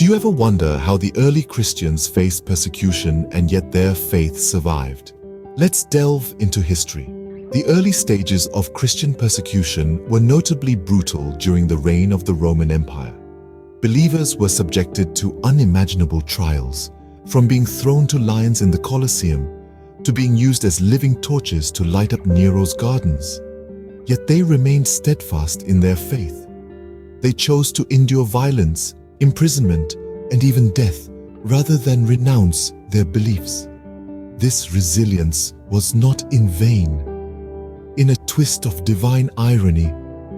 Do you ever wonder how the early Christians faced persecution and yet their faith survived? Let's delve into history. The early stages of Christian persecution were notably brutal during the reign of the Roman Empire. Believers were subjected to unimaginable trials, from being thrown to lions in the Colosseum to being used as living torches to light up Nero's gardens. Yet they remained steadfast in their faith. They chose to endure violence, imprisonment, and even death rather than renounce their beliefs. This resilience was not in vain. In a twist of divine irony,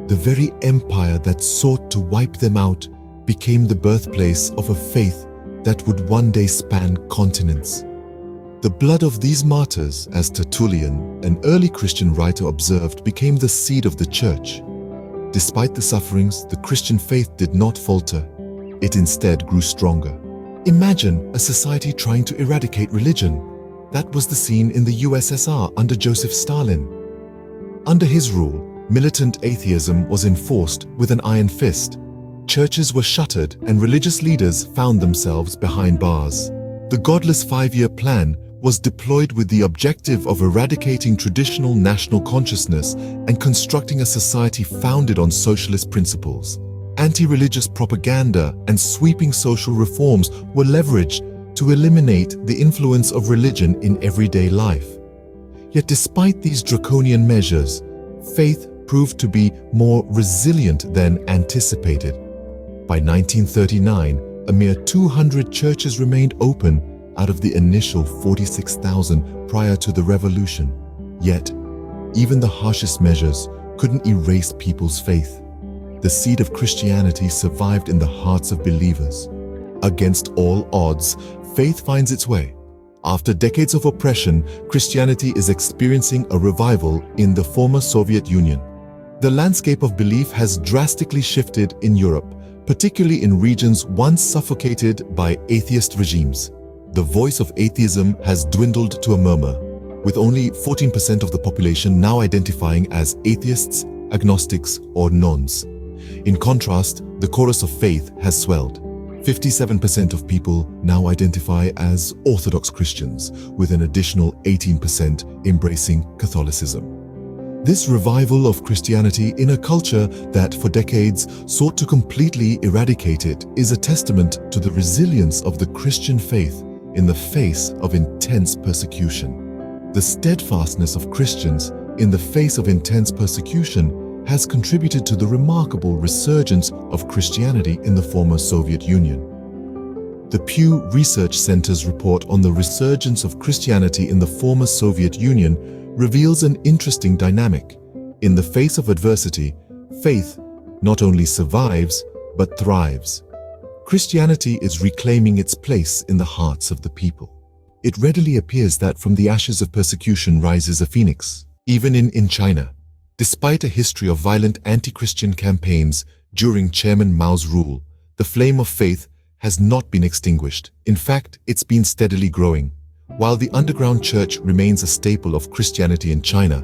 the very empire that sought to wipe them out became the birthplace of a faith that would one day span continents. The blood of these martyrs, as Tertullian, an early Christian writer, observed, became the seed of the church. Despite the sufferings, the Christian faith did not falter. It instead grew stronger. Imagine a society trying to eradicate religion. That was the scene in the USSR under Joseph Stalin. Under his rule, militant atheism was enforced with an iron fist. Churches were shuttered and religious leaders found themselves behind bars. The godless 5-year plan was deployed with the objective of eradicating traditional national consciousness and constructing a society founded on socialist principles. Anti-religious propaganda and sweeping social reforms were leveraged to eliminate the influence of religion in everyday life. Yet despite these draconian measures, faith proved to be more resilient than anticipated. By 1939, a mere 200 churches remained open out of the initial 46,000 prior to the revolution. Yet, even the harshest measures couldn't erase people's faith. The seed of Christianity survived in the hearts of believers. Against all odds, faith finds its way. After decades of oppression, Christianity is experiencing a revival in the former Soviet Union. The landscape of belief has drastically shifted in Europe, particularly in regions once suffocated by atheist regimes. The voice of atheism has dwindled to a murmur, with only 14% of the population now identifying as atheists, agnostics, or nones. In contrast, the chorus of faith has swelled. 57% of people now identify as Orthodox Christians, with an additional 18% embracing Catholicism. This revival of Christianity in a culture that for decades sought to completely eradicate it is a testament to the resilience of the Christian faith in the face of intense persecution. The steadfastness of Christians in the face of intense persecution has contributed to the remarkable resurgence of Christianity in the former Soviet Union. The Pew Research Center's report on the resurgence of Christianity in the former Soviet Union reveals an interesting dynamic. In the face of adversity, faith not only survives, but thrives. Christianity is reclaiming its place in the hearts of the people. It readily appears that from the ashes of persecution rises a phoenix, even in China. Despite a history of violent anti-Christian campaigns during Chairman Mao's rule, the flame of faith has not been extinguished. In fact, it's been steadily growing. While the underground church remains a staple of Christianity in China,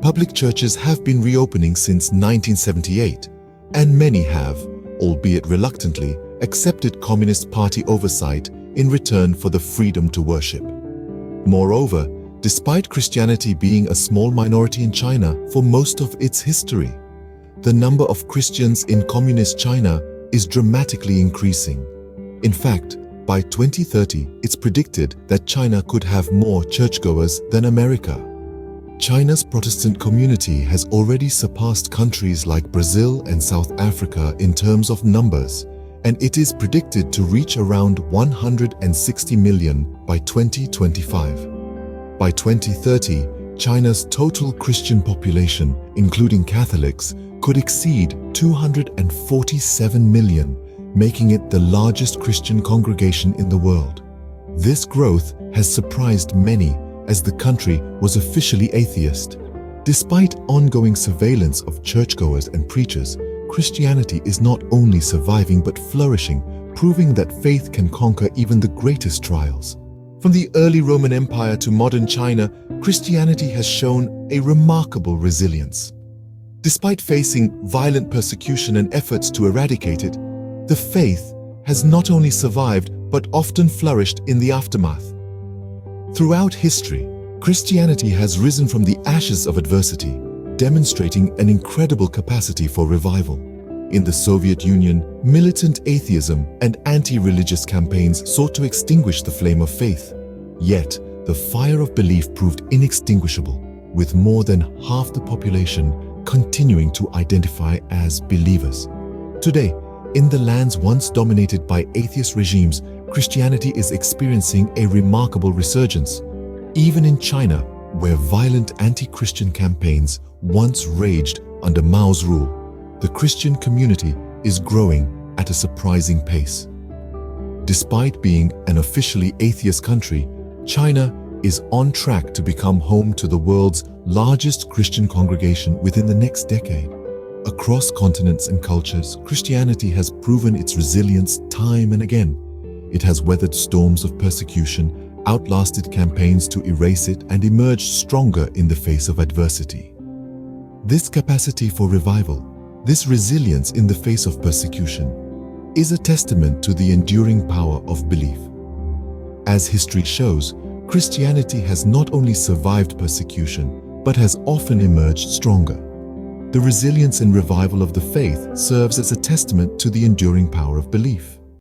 public churches have been reopening since 1978, and many have, albeit reluctantly, accepted Communist Party oversight in return for the freedom to worship. Moreover, despite Christianity being a small minority in China for most of its history, the number of Christians in Communist China is dramatically increasing. In fact, by 2030, it's predicted that China could have more churchgoers than America. China's Protestant community has already surpassed countries like Brazil and South Africa in terms of numbers, and it is predicted to reach around 160 million by 2025. By 2030, China's total Christian population, including Catholics, could exceed 247 million, making it the largest Christian congregation in the world. This growth has surprised many, as the country was officially atheist. Despite ongoing surveillance of churchgoers and preachers, Christianity is not only surviving but flourishing, proving that faith can conquer even the greatest trials. From the early Roman Empire to modern China, Christianity has shown a remarkable resilience. Despite facing violent persecution and efforts to eradicate it, the faith has not only survived but often flourished in the aftermath. Throughout history, Christianity has risen from the ashes of adversity, demonstrating an incredible capacity for revival. In the Soviet Union, militant atheism and anti-religious campaigns sought to extinguish the flame of faith. Yet, the fire of belief proved inextinguishable, with more than half the population continuing to identify as believers. Today, in the lands once dominated by atheist regimes, Christianity is experiencing a remarkable resurgence. Even in China, where violent anti-Christian campaigns once raged under Mao's rule, the Christian community is growing at a surprising pace. Despite being an officially atheist country, China is on track to become home to the world's largest Christian congregation within the next decade. Across continents and cultures, Christianity has proven its resilience time and again. It has weathered storms of persecution, outlasted campaigns to erase it, and emerged stronger in the face of adversity. This capacity for revival, this resilience in the face of persecution, is a testament to the enduring power of belief. As history shows, Christianity has not only survived persecution, but has often emerged stronger. The resilience and revival of the faith serves as a testament to the enduring power of belief.